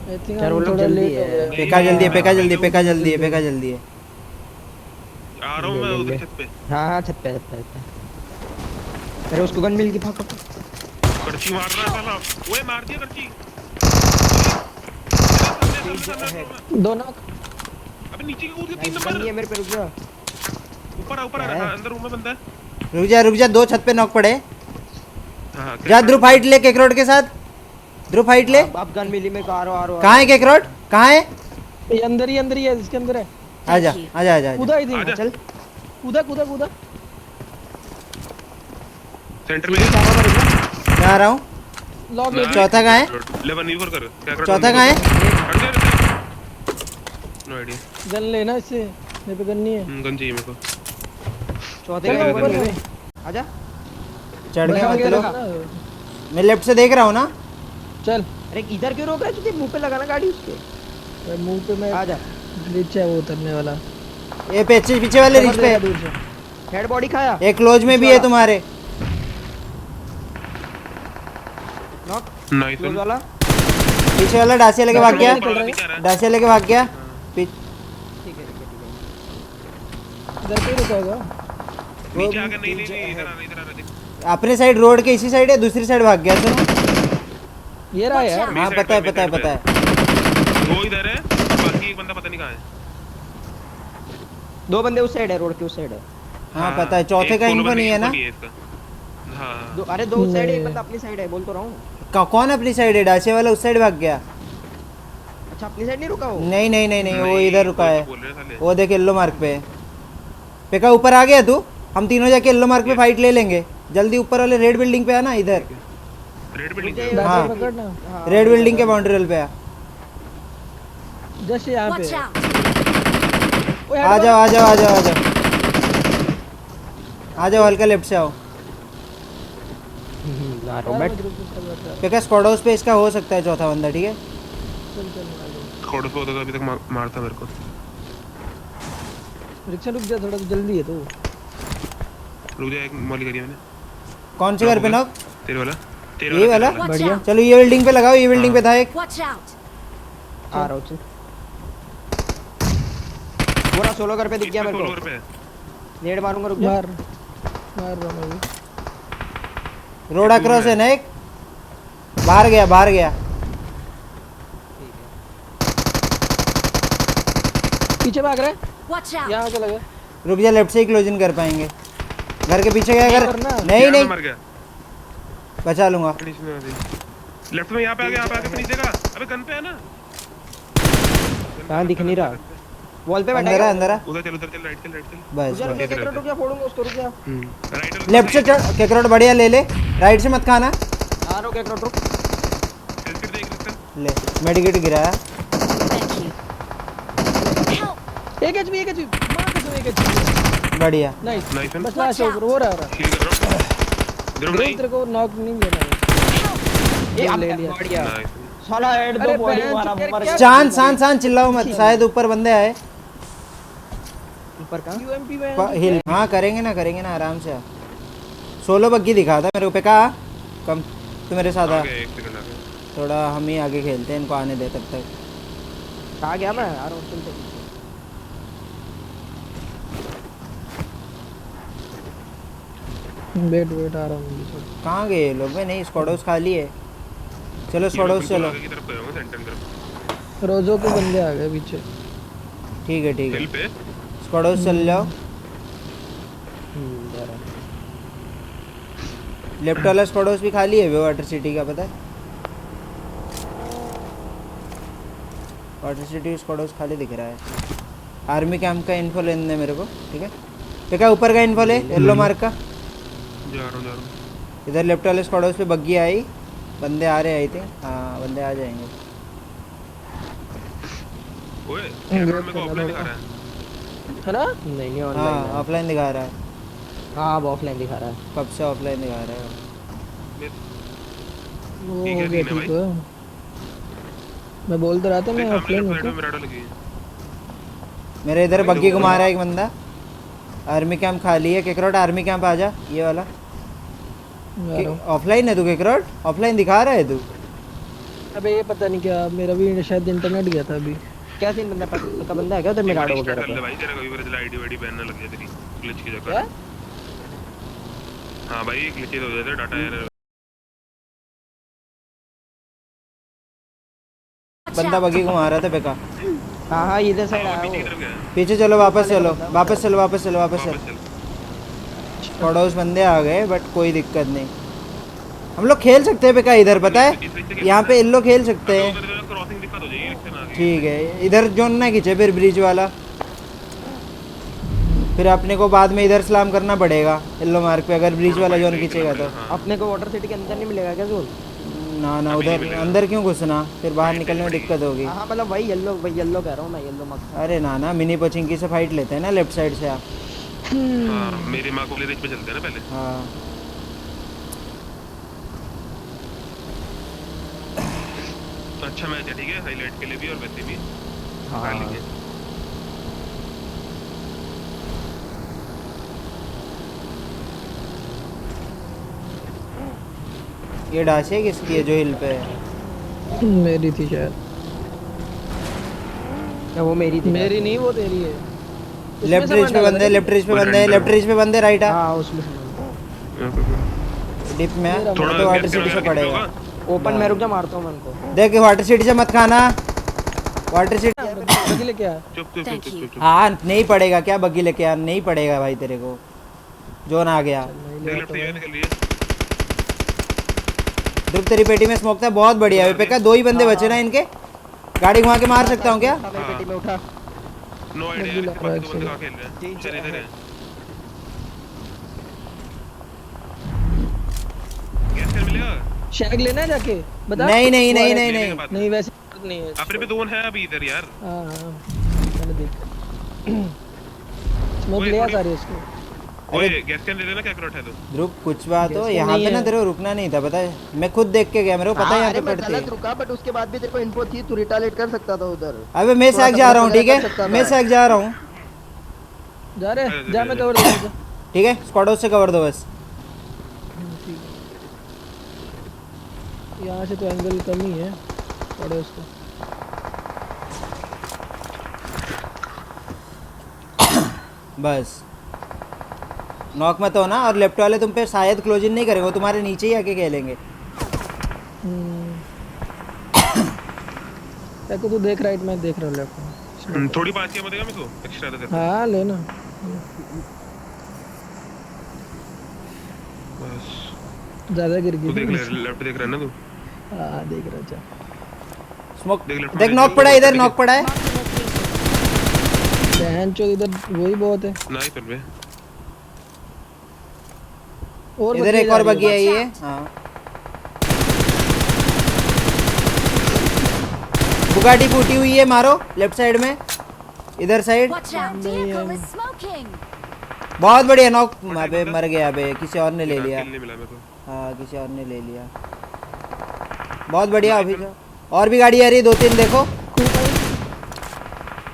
I think यार वो हम लोग थोड़ा जल्दी लेट हो है। गए। पेका जल्दी है, पेका जल्दी है, पेका जल्दी है, पेका जल्दी है। आ रहा हूँ मैं उधर छत पे। हाँ छत पे छत पे छत पे। अरे उसको गन मिल गई, भाग भाग। कर्ची मार रहा है साला। ओए मार दिया कर्ची। दो नॉक। अबे नीचे कूद के 3 नाइस गन नंबर। नहीं है मेरे पे, रुक जा। ऊपर आ क्या रहा है। है? हाँ, अंदर रूम में बंदा है। रुक जा, दो छत पे नॉक पड़े। हाँ जा ध्रुव फाइट ले केकरोड के साथ, ध्रुव फाइट ले। अब गन मिली मेरे को, आ रहा कहाँ है केकरोड, कहाँ है? ये अंदर ही है, इसके अंदर है। आजा आजा आजा कूदा आई आजा। थिंक। चल कूदा कूदा कूदा। सेंटर में मैं आ रहा हूँ। लॉक ना, चौथा कहाँ है? 11v4 कर क्या कर। चौथा कहाँ है? हट जा, हट जा। No idea. गन लेना इससे, मेरे पे गन नहीं है। गन चाहिए मेरे को। चौथे चल का मैं ऊपर ऊपर में। में। आजा। चढ़ गया बचा के मतलब। रखना। मैं लेफ्ट से देख रहा हूँ ना। चल अरे इधर क्यों रोक रहा है तुझे? मुंह पे लगाना गाड़ी उसके। मैं मुंह पे मैं आजा। नीचे है वो उतरने वाला। ये पीछे पीछे वाले रिच पे दूर से। हेड बॉडी खाया। एक क्लोज में भी है तुम्हारे। Knock nice close one. वाला। पीछे वाला डासिया लेके भाग गया, पीछे आ रहा है। डासिया लेके भाग गया। ठीक है ठीक है ठीक है। इधर पे रुका होगा। नीचे आके नहीं नहीं नहीं, इधर आ रहा देख। अपने साइड रोड के इसी साइड है, दूसरी साइड भाग गया। सुनो, ये रहा यार। हाँ पता है पता है पता है। वो इधर है, बाकी एक बंदा पता नहीं कहाँ है। दो बंदे उस साइड है, रोड के उस साइड है। हाँ पता है, चौथे का इन्फो नहीं है ना। हाँ दो, अरे दो उस साइड है, एक बंदा अपनी साइड है, बोल तो रहा हूँ। कौन अपनी साइड है? डासिया वाला उस साइड भाग गया। अच्छा अपनी साइड नहीं रुका वो। नहीं नहीं नहीं नहीं, वो इधर रुका है। बोल रहे साले। वो देख येल्लो मार्क पे है। पेका ऊपर आ गया तू, हम तीनों जाके येल्लो मार्क पे फाइट ले लेंगे। जल्दी ऊपर वाले रेड बिल्डिंग पे आना, इधर रेड बिल्डिंग रुक पे। जा, हाँ। पकड़ना। हाँ, रेड बिल्डिंग के बाउंड्री वॉल पे आ। जस्ट यहाँ पे। Watch out! ओए आ जाओ आ जाओ आ जाओ आ जाओ आ जाओ, हल्का लेफ्ट से आओ। ना रोबोट। पेका स्क्वाड हाउस पे इसका हो सकता है चौथा बंदा, ठीक है? चल चल मार दो। खोड़ पे होता तो अभी तक मारता मेरे को। रिक्शा रुक जा, थोड़ा जल्दी है तो। रुक जा, एक मॉली करी मैंने। कौन से घर पे नॉक? तेरे वाला। ये वाला? Watch बढ़िया। out! चलो ये बिल्डिंग पे लगाओ, ये बिल्डिंग पे था एक। Watch out! आ रहा हूँ चल। पूरा सोलो घर पे दिख गया मेरे फ्लोर को। पे। नेड मारूंगा, रुक जा। मार रहा हूँ मैं भी। रोड अक्रॉस है ना एक। बाहर गया बाहर गया। पीछे भाग रहा है। Watch out! यहाँ चला गया। रुक जा, लेफ्ट से ही क्लोजिंग कर पाएंगे। घर के पीछे गया घर। करना। नहीं नहीं, मर गया। बचा लूंगा। लेफ्ट में यहाँ पे आ गया, यहाँ पे आके नीचे का। अबे गन पे है ना। कहाँ दिख नहीं रहा? वॉल पे बैठा अंदर है। है अंदर है। उधर चल, उधर चल, राइट चल, राइट चल। बस रुक जा, रुक बस। जा, रुक जा, फोड़ूंगा उसको, रुक जा। राइट लेफ्ट से चढ़ केकरोट, बढ़िया ले ले। राइट से मत खाना। आ रहा हूँ, एक रुक। चल फिर देख रहे ले मेडिकेट गिराया। Thank you. Help! एक एचपी मार कसम, एक एचपी। बढ़िया। नाइस। Nice one. बस लास्ट है ऊपर, हो रहा है। किल कर रहा हूँ। ध्रुव नहीं। तेरे को नॉक नहीं लेना है। ये ले अब लिया। बढ़िया। नाइस। साला हेड अरे दो बॉडी बहन, मारा, चुप कर, मर क्या- गया। शांत शांत शांत चिल्लाओ मत, शायद ऊपर बंदे आए। ऊपर कहाँ? यूएमपी में हिल हाँ करेंगे ना आराम से। सोलो बग्गी दिखा था मेरे को। पे कहा कम, तू मेरे साथ आ। आ गया, एक सेकंड आ गया। थोड़ा हम ही आगे खेलते हैं, इनको आने दे तब तक। कहाँ गया मैं? आ रहा हूँ, चलते। वेट आ रहा हूँ। कहाँ गए ये लोग? भाई नहीं, स्क्वाड हाउस खाली है। चलो स्क्वाड हाउस चलो। आगे की तरफ गया हूँ, सेंटर की तरफ। रोजो के बंदे आ गए पीछे। ठीक है ठीक है, हिल पे। स्क्वाड हाउस चल जाओ। जा रहा हूँ। लेफ्ट वाला स्क्वाड हाउस भी खाली है, वाटर सिटी का, पता है? वाटर सिटी स्क्वाड हाउस खाली दिख रहा है। आर्मी कैंप का इन्फो लेने दे मेरे को, ठीक है? ठीक है, ऊपर का इन्फो ले, येलो मार्क का। जा रहा हूँ। इधर लेफ्ट वाले स्क्वाड हाउस पे बग्गी आई, बंदे आ रहे हैं आई थिंक। हाँ बंदे आ जाएंगे। ओए कैमरा मेरे को ऑफलाइन दिखा रहा है। है ना? नहीं हाँ ऑनलाइन। ऑफलाइन दिखा रहा है। हाँ अब ऑफलाइन दिखा रहा है। कब से ऑफलाइन दिखा रहा है? वो ठीक है, हो गया, ठीक है ठीक है। मैं बोल तो रहा था मैं सामने ऑफलाइन लेफ्ट साइड में हूँ। मेरा लगी है। मेरे इधर बग्गी घुमा रहा है एक बंदा। आर्मी कैंप खाली है। केकरोट आर्मी कैंप आ जा, ये वाला। ऑफलाइन है तू केकरोट? ऑफलाइन दिखा रहा है तू? अबे ये पता नहीं क्या, मेरा भी शायद इंटरनेट गया था अभी। क्या सीन बंदा का बंदा है क्या उधर मिराडो स्टार्ट वगैरह कर ले पे? भाई, तेरा कभी पर आईडी वाईडी बैन ना लग जाए तेरी ग्लिच की क्या? जगह। हां भाई ग्लिचेस हो जाते डाटा एरर। Watch बंदा out! बगी को मार रहा था बेका। हाँ हाँ इधर साइड आया पीछे की वो। तरफ गया। पीछे चलो, वापस चलो, वापस चलो, वापस चलो, वापस चलो। वापस चल। पड़ोस बंदे आ गए बट कोई दिक्कत नहीं, हम लोग खेल सकते हैं बेका इधर, पता है यहाँ पे इन लोग खेल सकते हैं। उधर क्रॉसिंग दिक्कत हो जाएगी रिक्शा ना आगे। ठीक है, इधर जोन ना खींचे फिर ब्रिज वाला, फिर अपने को बाद में इधर सलाम करना पड़ेगा येलो मार्क पे अगर ब्रिज वाला जोन खींचेगा तो। अपने को वाटर सिटी के अंदर नहीं मिलेगा क्या जोन? ना ना, उधर अंदर क्यों घुसना, फिर बाहर निकलने में दिक्कत होगी। हाँ मतलब वही येलो कह रहा हूँ मैं, येलो मक। अरे ना ना, मिनी पोचिंकी से फाइट लेते हैं ना लेफ्ट साइड से आप। हां मेरी मां को ले रिच पे चलते हैं ना पहले। हाँ अच्छा मैच है, ठीक है, हाईलाइट के लिए भी और वैसे भी। हाँ लेंगे। ये डाशिया किसकी है जो हिल पे है? मेरी थी शायद। वो मेरी थी। मेरी नहीं, वो तेरी है। उसमें लेफ्ट सामान रिज पे डाला बंदे, था लेफ्ट रिज पे बंदे, लेफ्ट रिज पे बंदे, राइट आ हाँ उसमें डिप में आ, थोड़ा तो वाटर सिटी से पड़ेगा। ओपन में रुक जा, मारता हूँ मैं उनको। देख वाटर सिटी से मत खाना, वाटर सिटी। बगी लेके आ। चुप चुप Thank चुप you. चुप। हाँ नहीं पड़ेगा क्या बग्गी लेके आ, नहीं पड़ेगा भाई तेरे को, जोन आ गया। देख लेफ्ट से निकल रही है। ध्रुव तेरी पेटी में स्मोक था, बहुत बढ़िया है पेका, दो ही बंदे बचे ना इनके, गाड़ी घुमा के मार सकता हूँ क्या? मेरी पेटी में उठा। नो आईडिया है, बाकी तो बंदे कहां खेल रहे हैं। चल इधर है। गैस कर मिलेगा? शैग लेना है जाके बता। नहीं नहीं नहीं वो नहीं है- नहीं, नहीं वैसे जरूरत नहीं है। अपने पे दोन है अभी इधर यार। हाँ हाँ मैंने देखा। स्मोक ओए, ले आ थोड़ी- सारे इसको। ओए गैस कैन ले लेना, क्या करोट है तो। ध्रुव कुछ बात हो, जैसे यहाँ नहीं पे ना है। तेरे को रुकना नहीं था पता है, मैं खुद देख के गया, मेरे को पता है यहाँ अरे पे मैं पड़ती गलत है। रुका बट उसके बाद भी तेरे को इन्फो थी, तू रिटालेट कर सकता था उधर। अबे मैं थोड़ा सैक सा जा रहा हूँ, बच ठीक कर सकता है, था। मैं सैक जा रहा हूँ, जा रहे जा, मैं कवर दे दूंगा। ठीक है, स्क्वाडो से कवर दो बस। ठीक है, यहाँ से तो एंगल कम ही है, पड़े उसको। बस नॉक मत हो ना, और लेफ्ट वाले तुम पे शायद क्लोज इन नहीं करेंगे, वो तुम्हारे नीचे ही आके खेलेंगे। देखो तू देख राइट, मैं देख रहा हूँ लेफ्ट। थोड़ी पास किया मत देगा मेरे को एक्स्ट्रा दे। हाँ लेना। बस ज्यादा गिर तू देख ले, गई। लेफ्ट देख रहा है ना तू। हाँ देख रहा जा। स्मोक देख लेफ्ट देख, में, नॉक पड़ा है इधर, नॉक पड़ा है। बहन चो, इधर वही बहुत है। ना इधर पे और इधर बगी एक जा और रही है। बगी आई है। हाँ बुगाटी फूटी हुई है, मारो लेफ्ट साइड में, इधर side. Watch out! Vehicle is smoking! बहुत बढ़िया नॉक। अबे मर गया, अबे किसी और ने ले लिया। किल नहीं मिला मेरे को। हाँ किसी और ने ले लिया, बहुत बढ़िया। अभी तो और भी गाड़ी आ रही है, दो तीन देखो।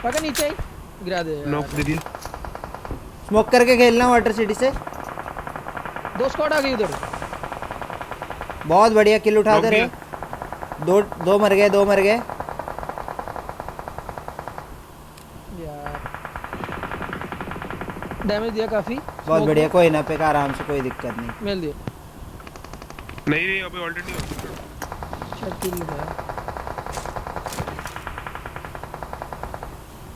पकड़ नीचे आई, गिरा दे यार। नॉक दे दिया। स्मोक करके खेलना वाटर सिटी से। दो स्क्वाड आ गई उधर। बहुत बढ़िया, किल उठाते नॉक रहे। दो दो मर गए, दो मर गए। यार डैमेज दिया काफी। बहुत बढ़िया, कोई ना पे का, आराम से, कोई दिक्कत नहीं। मिल दिया। नहीं नहीं अभी ऑलरेडी हो चुका। शायद किल लिखा है।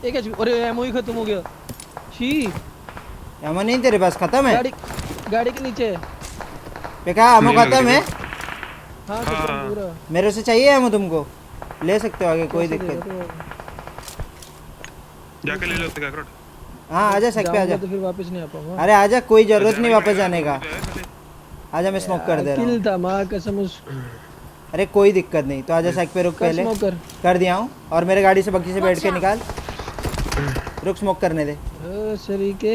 एक एच, अरे एमओ ही खत्म हो गया। शी एमो नहीं तेरे पास, खत्म है? गाड़ी के नीचे है। पे का एमो नहीं लग खत्म रही है? हाँ खत्म हाँ। पूरा। मेरे से चाहिए एमो तुमको, ले सकते हो आगे, कोई कैसे दिक्कत। देगा तो? जाके ले लो उससे क्या करोट। हाँ आजा, सक पे आजा। जाऊंगा तो फिर वापस नहीं आ पाऊंगा। अरे आजा, कोई जरूरत नहीं वापस जाने का। आजा, मैं स्मोक कर दे रहा हूँ। किल था माँ कसम उस। अरे कोई दिक्कत नहीं, तो आजा सक पे, रुक पहले। स्मोकर कर दिया हूँ, और मेरे गाड़ी से बग्गी से बैठ के निकाल, रुक स्मोक करने दे। शरीके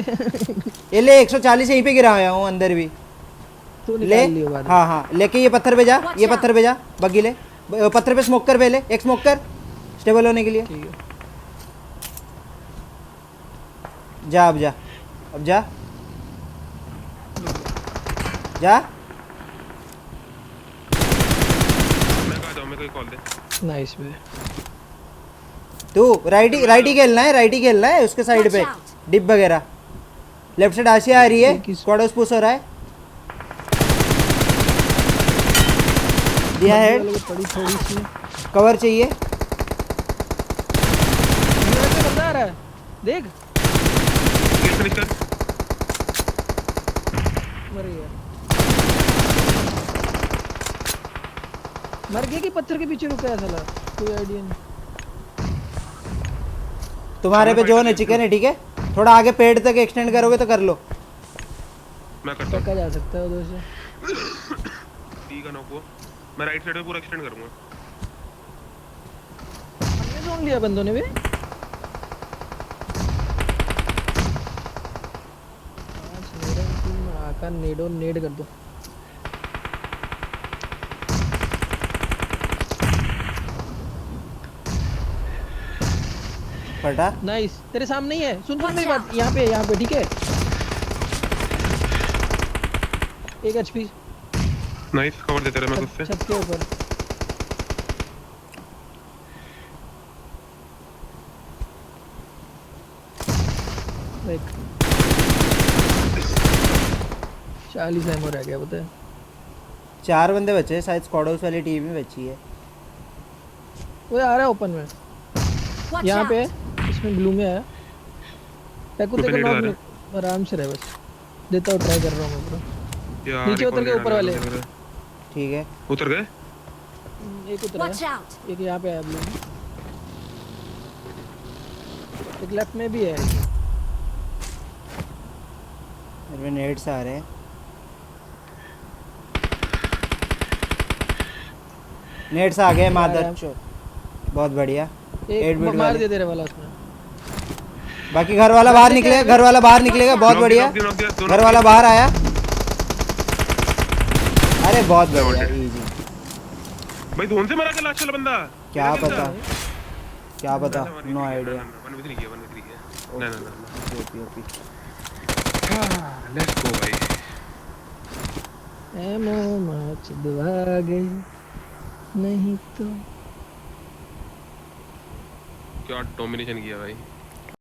ये ले, 140 यहीं पे गिराया हूँ अंदर भी। तू ले, निकाल लियो बाद में। हाँ हाँ, लेके ये पत्थर पे जा, ये पत्थर पे जा, बग्गी ले, पत्थर पे स्मोक कर पहले, एक स्मोक कर स्टेबल होने के लिए। ठीक है। जा अब जा, अब जा जा। मैं कहा जाऊँ, मेरे को कॉल दे। नाइस बे। तू राइट ही खेलना है उसके साइड पे Watch out. डिप वगैरह। लेफ्ट से डाशिया आ रही है, ठीक है। स्क्वाडोस पुश हो रहा है। दिया बंदी हेड, वाले को पड़ी थोड़ी सी। कवर चाहिए। मेरे पे बंदा आ रहा है, देख। किल फिनिश कर। मर गया। मर गया कि पत्थर के पीछे रुका है साला, कोई आइडिया नहीं। तुम्हारे पे जोन है, चिकन है, ठीक है। थोड़ा आगे पेड़ तक एक्सटेंड करोगे तो कर लो। मैं करता हूं टक्का जा सकता है उधर से। डी का नॉक हुआ। मैं राइट साइड पे पूरा एक्सटेंड करूंगा। हमने जोन लिया बंदों ने भी। आज मेरा टीम आका नेडो नेड कर दो। फटा। नाइस, तेरे सामने ही है। सुन Watch मेरी बात, out. यहाँ पे ठीक है। एक एचपी नाइस, कवर देते रहे मैं खुद से। छत के ऊपर। देख 40 एमो रह गया, पता है। 4 बंदे बचे हैं, शायद स्क्वाडोस वाली टीम ही बची है। वो आ रहा है ओपन में, Watch यहाँ out. पे है, इसमें ब्लू में आया। पैकू तो तेरे पेनेट को आ रहा नॉक आराम से रहे, बस देता हूँ, ट्राई कर रहा हूँ मैं पूरा। यार नीचे एक उतर और के grenade ऊपर वाले। लग रहा है। ठीक है। उतर गए। एक उतरा Watch है, out. एक यहाँ पे है ब्लू में, एक लेफ्ट में भी है। मेरे में नेट्स आ रहे हैं। नेट्स आ गए मादर चो। बहुत बढ़िया। एक 8 बिट मार वाले। दिया तेरे वाला उसने। बाकी घर वाला बाहर निकलेगा, घर वाला बाहर निकलेगा। बहुत Knock बढ़िया। दिया, knock दिया, दोनों घर वाला बाहर आया। अरे बहुत बढ़िया, इजी। भाई धोन से मारा क्या लास्ट वाला बंदा? क्या मेरा kill पता, था। क्या पता, ना, ना, नो ना, आइडिया। ना, ना, 1v3 किया, 1v3 किया। ना, ना, ना, ना। OP OP. लेट्स गो भाई। एमो मच दुआ गई नहीं तो। क्या डोमिनेशन किया भाई।